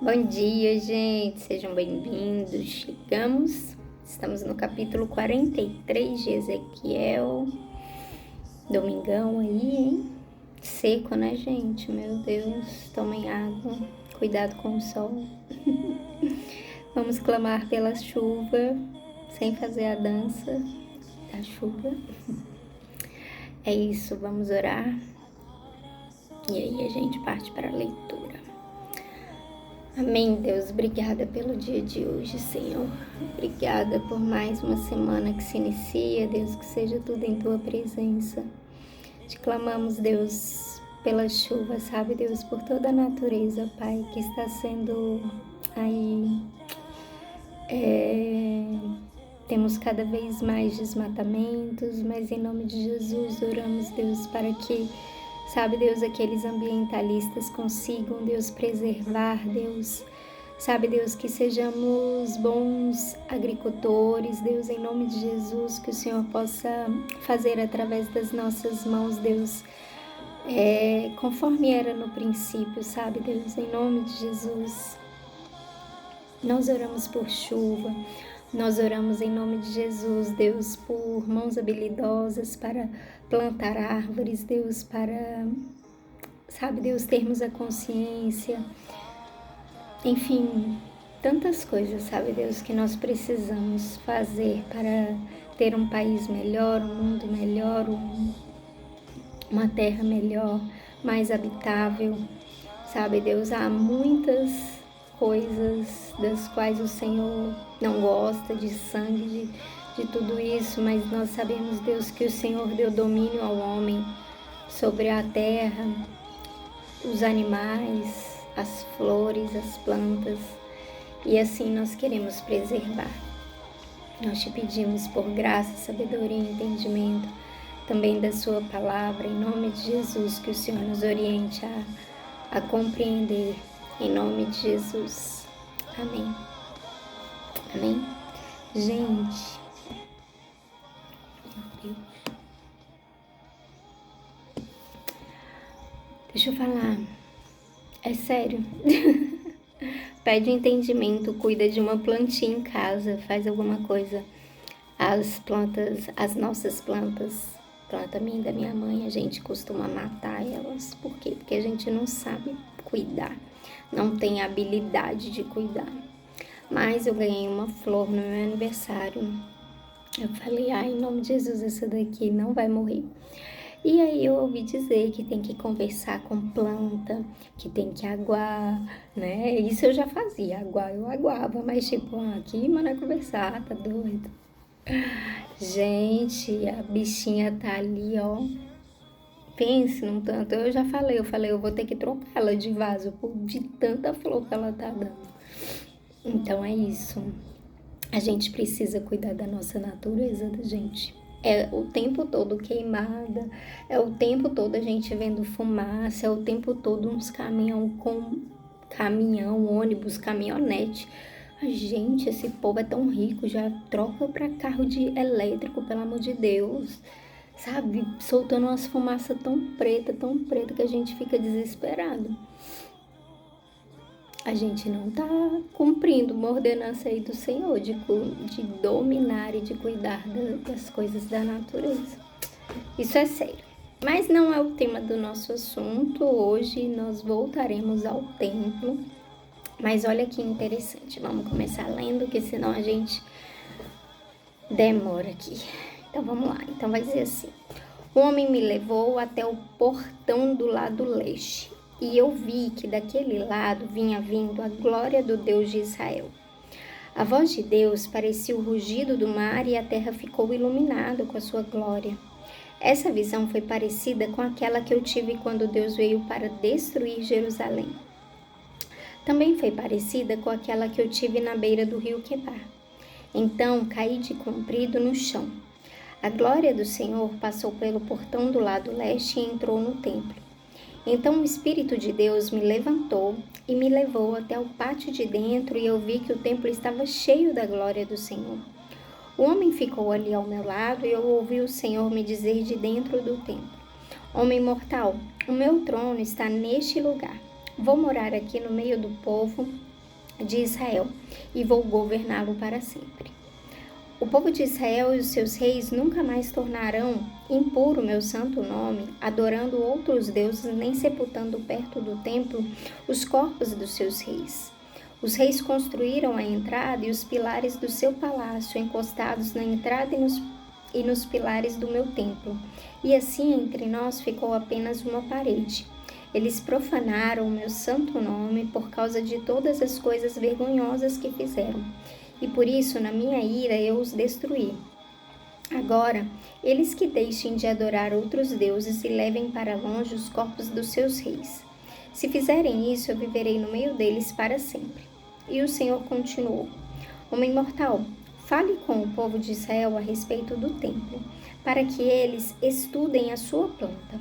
Bom dia, gente, sejam bem-vindos. Estamos no capítulo 43 de Ezequiel. Domingão aí, hein? Seco, né, gente? Meu Deus, tomem água, cuidado com o sol. Vamos clamar pela chuva, sem fazer a dança da chuva. É isso, vamos orar. E aí a gente parte para a leitura. Amém, Deus. Obrigada pelo dia de hoje, Senhor. Obrigada por mais uma semana que se inicia, Deus, que seja tudo em Tua presença. Te clamamos, Deus, pela chuva, sabe, Deus, por toda a natureza, Pai, que está sendo aí... Temos cada vez mais desmatamentos, mas em nome de Jesus oramos, Deus, para que... Sabe, Deus, aqueles ambientalistas consigam, Deus, preservar, Deus. Sabe, Deus, que sejamos bons agricultores, Deus, em nome de Jesus, que o Senhor possa fazer através das nossas mãos, Deus, conforme era no princípio, sabe, Deus, em nome de Jesus. Nós oramos por chuva. Nós oramos em nome de Jesus, Deus, por mãos habilidosas para plantar árvores, Deus, para, sabe, Deus, termos a consciência, enfim, tantas coisas, sabe, Deus, que nós precisamos fazer para ter um país melhor, um mundo melhor, uma terra melhor, mais habitável, sabe, Deus, há muitas coisas das quais o Senhor não gosta, de sangue, de tudo isso, mas nós sabemos, Deus, que o Senhor deu domínio ao homem sobre a terra, os animais, as flores, as plantas, e assim nós queremos preservar. Nós te pedimos por graça, sabedoria e entendimento também da sua palavra, em nome de Jesus, que o Senhor nos oriente a compreender. Em nome de Jesus. Amém. Amém? Gente. Meu Deus. Deixa eu falar. É sério. Pede entendimento, cuida de uma plantinha em casa, faz alguma coisa. As plantas, as nossas plantas, planta minha e da minha mãe, a gente costuma matar elas. Por quê? Porque a gente não sabe cuidar. Não tem habilidade de cuidar. Mas eu ganhei uma flor no meu aniversário. Eu falei, em nome de Jesus, essa daqui não vai morrer. E aí eu ouvi dizer que tem que conversar com planta, que tem que aguar, né? Isso eu já fazia, eu aguava, mas tipo, aqui, mano, é conversar, tá doido? Gente, a bichinha tá ali, ó. Pense num tanto, eu falei, eu vou ter que trocar ela de vaso de tanta flor que ela tá dando. Então é isso, a gente precisa cuidar da nossa natureza, da gente. É o tempo todo queimada, é o tempo todo a gente vendo fumaça, é o tempo todo uns caminhão, ônibus, caminhonete. Gente, esse povo é tão rico, já troca pra carro de elétrico, pelo amor de Deus. Sabe, soltando umas fumaças tão preta que a gente fica desesperado. A gente não tá cumprindo uma ordenança aí do Senhor de dominar e de cuidar das coisas da natureza. Isso é sério. Mas não é o tema do nosso assunto. Hoje nós voltaremos ao templo. Mas olha que interessante. Vamos começar lendo, que senão a gente demora aqui. Então vamos lá, então vai dizer assim: o homem me levou até o portão do lado leste, e eu vi que daquele lado vinha vindo a glória do Deus de Israel. A voz de Deus parecia o rugido do mar e a terra ficou iluminada com a sua glória. Essa visão foi parecida com aquela que eu tive quando Deus veio para destruir Jerusalém. Também foi parecida com aquela que eu tive na beira do rio Quebar. Então caí de comprido no chão. A glória do Senhor passou pelo portão do lado leste e entrou no templo. Então o Espírito de Deus me levantou e me levou até o pátio de dentro, e eu vi que o templo estava cheio da glória do Senhor. O homem ficou ali ao meu lado e eu ouvi o Senhor me dizer de dentro do templo: Homem mortal, o meu trono está neste lugar. Vou morar aqui no meio do povo de Israel e vou governá-lo para sempre. O povo de Israel e os seus reis nunca mais tornarão impuro meu santo nome, adorando outros deuses, nem sepultando perto do templo os corpos dos seus reis. Os reis construíram a entrada e os pilares do seu palácio, encostados na entrada e nos pilares do meu templo. E assim entre nós ficou apenas uma parede. Eles profanaram o meu santo nome por causa de todas as coisas vergonhosas que fizeram. E por isso, na minha ira, eu os destruí. Agora, eles que deixem de adorar outros deuses e levem para longe os corpos dos seus reis. Se fizerem isso, eu viverei no meio deles para sempre. E o Senhor continuou: Homem mortal, fale com o povo de Israel a respeito do templo, para que eles estudem a sua planta.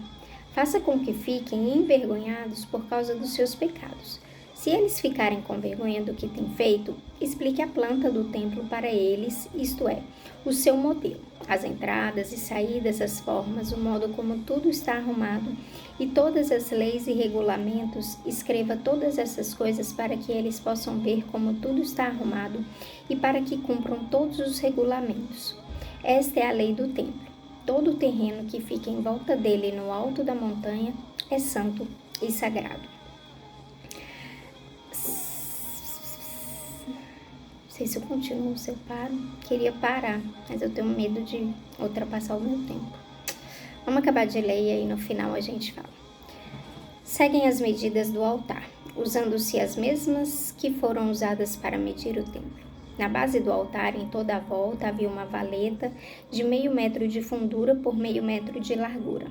Faça com que fiquem envergonhados por causa dos seus pecados. Se eles ficarem com vergonha do que têm feito, explique a planta do templo para eles, isto é, o seu modelo, as entradas e saídas, as formas, o modo como tudo está arrumado e todas as leis e regulamentos. Escreva todas essas coisas para que eles possam ver como tudo está arrumado e para que cumpram todos os regulamentos. Esta é a lei do templo. Todo o terreno que fica em volta dele no alto da montanha é santo e sagrado. Não sei se eu continuo, se eu paro. Queria parar, mas eu tenho medo de ultrapassar o meu tempo. Vamos acabar de ler e aí no final a gente fala. Seguem as medidas do altar, usando-se as mesmas que foram usadas para medir o templo. Na base do altar, em toda a volta, havia uma valeta de 0,5 metro de fundura por 0,5 metro de largura.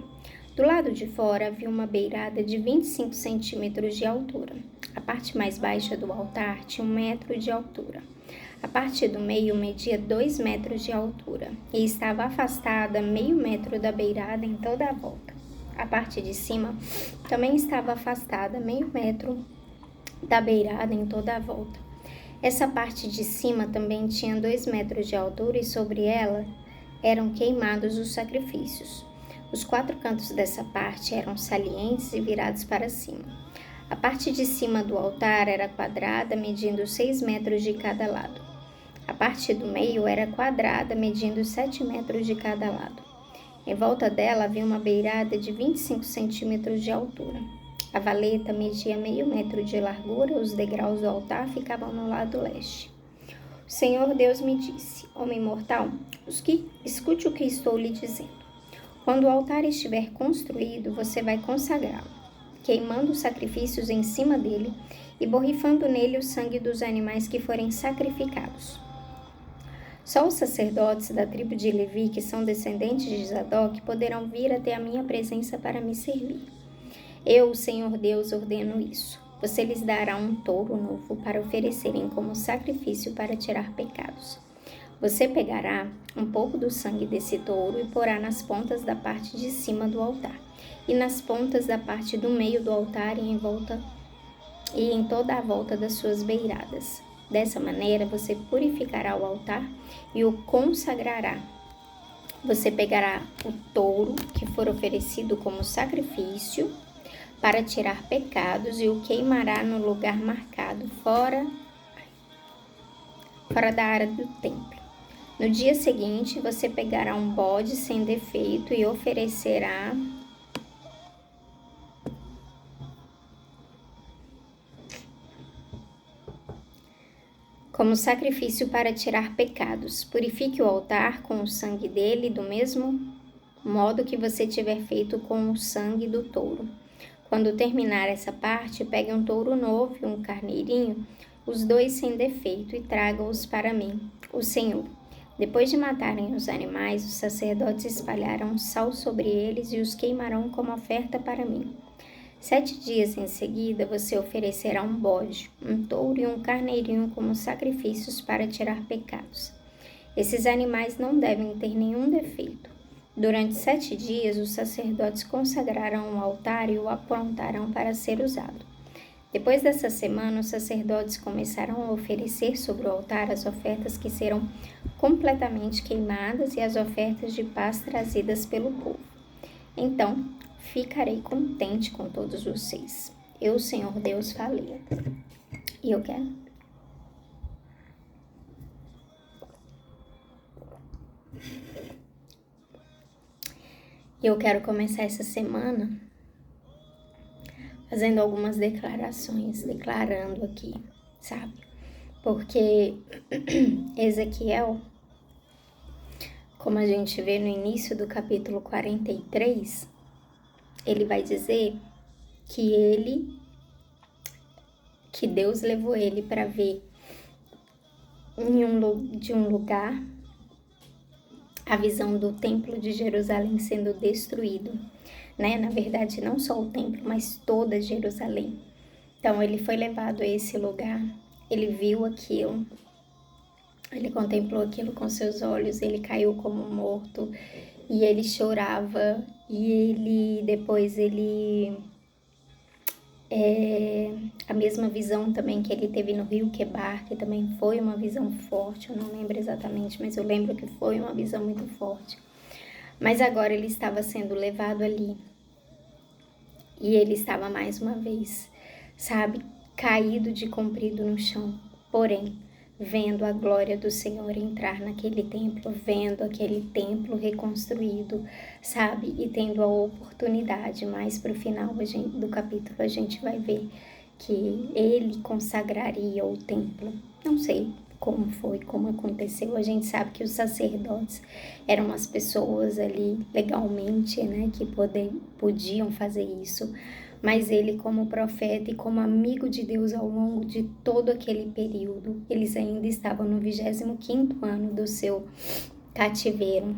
Do lado de fora havia uma beirada de 25 centímetros de altura. A parte mais baixa do altar tinha 1 metro de altura. A parte do meio media 2 metros de altura e estava afastada 0,5 metro da beirada em toda a volta. A parte de cima também estava afastada 0,5 metro da beirada em toda a volta. Essa parte de cima também tinha 2 metros de altura e sobre ela eram queimados os sacrifícios. Os 4 cantos dessa parte eram salientes e virados para cima. A parte de cima do altar era quadrada, medindo 6 metros de cada lado. A parte do meio era quadrada, medindo 7 metros de cada lado. Em volta dela havia uma beirada de 25 centímetros de altura. A valeta media 0,5 metro de largura, os degraus do altar ficavam no lado leste. O Senhor Deus me disse: Homem mortal, escute o que estou lhe dizendo. Quando o altar estiver construído, você vai consagrá-lo, queimando os sacrifícios em cima dele e borrifando nele o sangue dos animais que forem sacrificados. Só os sacerdotes da tribo de Levi, que são descendentes de Zadok, poderão vir até a minha presença para me servir. Eu, o Senhor Deus, ordeno isso. Você lhes dará um touro novo para oferecerem como sacrifício para tirar pecados. Você pegará um pouco do sangue desse touro e porá nas pontas da parte de cima do altar, e nas pontas da parte do meio do altar e em toda a volta das suas beiradas. Dessa maneira, você purificará o altar e o consagrará. Você pegará o touro que for oferecido como sacrifício para tirar pecados e o queimará no lugar marcado fora da área do templo. No dia seguinte, você pegará um bode sem defeito e oferecerá como sacrifício para tirar pecados. Purifique o altar com o sangue dele, do mesmo modo que você tiver feito com o sangue do touro. Quando terminar essa parte, pegue um touro novo e um carneirinho, os 2 sem defeito, e traga-os para mim, o Senhor. Depois de matarem os animais, os sacerdotes espalharão sal sobre eles e os queimarão como oferta para mim. 7 dias em seguida, você oferecerá um bode, um touro e um carneirinho como sacrifícios para tirar pecados. Esses animais não devem ter nenhum defeito. Durante 7 dias, os sacerdotes consagrarão o altar e o aprontarão para ser usado. Depois dessa semana, os sacerdotes começarão a oferecer sobre o altar as ofertas que serão completamente queimadas e as ofertas de paz trazidas pelo povo. Então, ficarei contente com todos vocês. Eu, Senhor Deus, falei. E eu quero começar essa semana fazendo algumas declarações, declarando aqui, sabe? Porque Ezequiel, como a gente vê no início do capítulo 43, ele vai dizer que Deus levou ele para ver de um lugar a visão do templo de Jerusalém sendo destruído, né? Na verdade, não só o templo, mas toda Jerusalém. Então, ele foi levado a esse lugar, ele viu aquilo, ele contemplou aquilo com seus olhos, ele caiu como morto e ele chorava e depois a mesma visão também que ele teve no rio Quebar, que também foi uma visão forte, eu não lembro exatamente, mas eu lembro que foi uma visão muito forte. Mas agora ele estava sendo levado ali e ele estava mais uma vez, sabe, caído de comprido no chão, porém, vendo a glória do Senhor entrar naquele templo, vendo aquele templo reconstruído, sabe? E tendo a oportunidade, mais para o final do capítulo a gente vai ver que ele consagraria o templo. Não sei como foi, como aconteceu. A gente sabe que os sacerdotes eram as pessoas ali legalmente, né, que podiam fazer isso. Mas ele, como profeta e como amigo de Deus ao longo de todo aquele período, eles ainda estavam no 25º ano do seu cativeiro.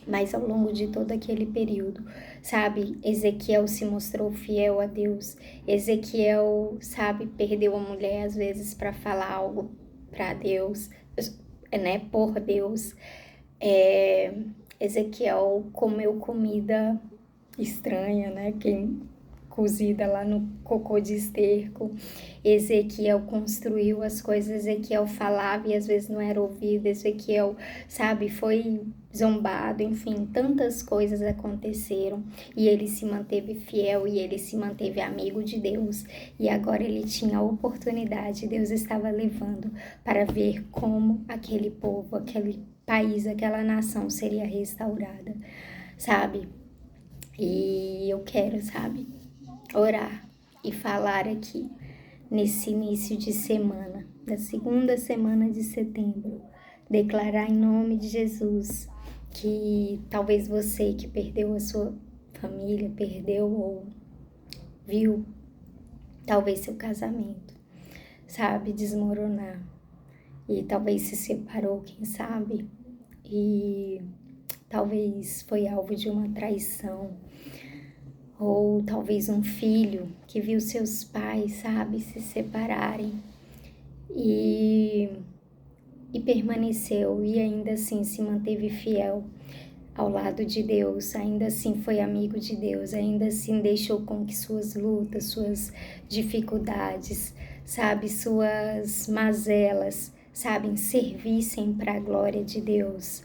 Mas ao longo de todo aquele período, sabe, Ezequiel se mostrou fiel a Deus. Ezequiel, sabe, perdeu a mulher às vezes para falar algo para Deus, né, por Deus. Ezequiel comeu comida estranha, né, cozida lá no cocô de esterco. Ezequiel construiu as coisas, Ezequiel falava e às vezes não era ouvido, Ezequiel, sabe, foi zombado, enfim, tantas coisas aconteceram e ele se manteve fiel e ele se manteve amigo de Deus e agora ele tinha a oportunidade, Deus estava levando para ver como aquele povo, aquele país, aquela nação seria restaurada, sabe? E eu quero, sabe, orar e falar aqui nesse início de semana, da segunda semana de setembro, declarar em nome de Jesus que talvez você que perdeu a sua família, perdeu ou viu talvez seu casamento, sabe, desmoronar e talvez se separou, quem sabe, e talvez foi alvo de uma traição, ou talvez um filho que viu seus pais, sabe, se separarem e permaneceu e ainda assim se manteve fiel ao lado de Deus, ainda assim foi amigo de Deus, ainda assim deixou com que suas lutas, suas dificuldades, sabe, suas mazelas, sabe, servissem para a glória de Deus.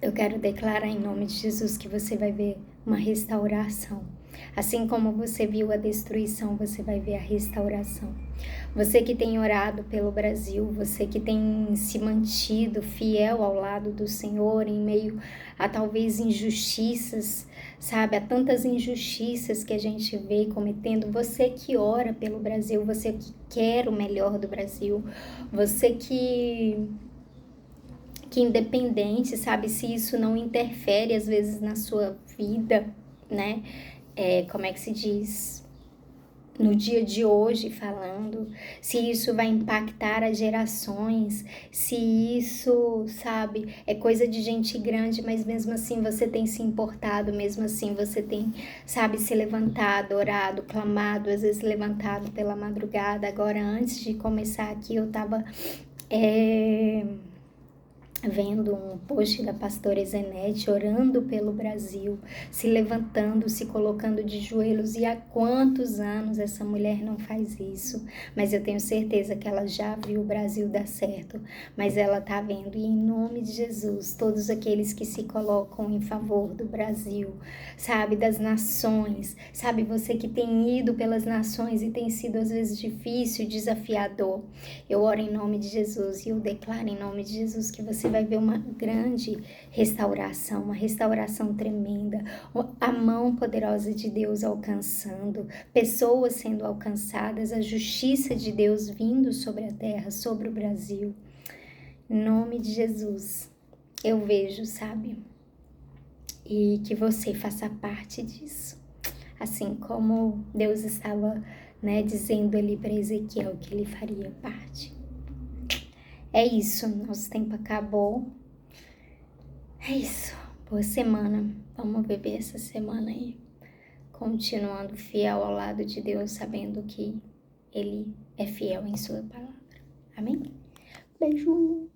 Eu quero declarar em nome de Jesus que você vai ver uma restauração. Assim como você viu a destruição, você vai ver a restauração. Você que tem orado pelo Brasil, você que tem se mantido fiel ao lado do Senhor em meio a talvez injustiças, sabe? A tantas injustiças que a gente vê cometendo. Você que ora pelo Brasil, você que quer o melhor do Brasil, você que independente, sabe, se isso não interfere às vezes na sua vida, né, como é que se diz, no dia de hoje falando, se isso vai impactar as gerações, se isso, sabe, é coisa de gente grande, mas mesmo assim você tem se importado, mesmo assim você tem, sabe, se levantado, orado, clamado, às vezes levantado pela madrugada. Agora, antes de começar aqui, eu tava vendo um post da pastora Zenete orando pelo Brasil, se levantando, se colocando de joelhos. E há quantos anos essa mulher não faz isso? Mas eu tenho certeza que ela já viu o Brasil dar certo, mas ela tá vendo. E em nome de Jesus, todos aqueles que se colocam em favor do Brasil, sabe, das nações, sabe, você que tem ido pelas nações e tem sido às vezes difícil, desafiador, eu oro em nome de Jesus e eu declaro em nome de Jesus que você vai ver uma grande restauração, uma restauração tremenda, a mão poderosa de Deus alcançando, pessoas sendo alcançadas, a justiça de Deus vindo sobre a terra, sobre o Brasil. Em nome de Jesus, eu vejo, sabe? E que você faça parte disso. Assim como Deus estava, dizendo ali para Ezequiel que ele faria parte. É isso, nosso tempo acabou. É isso, boa semana. Vamos viver essa semana aí, continuando fiel ao lado de Deus, sabendo que Ele é fiel em sua palavra. Amém? Beijo!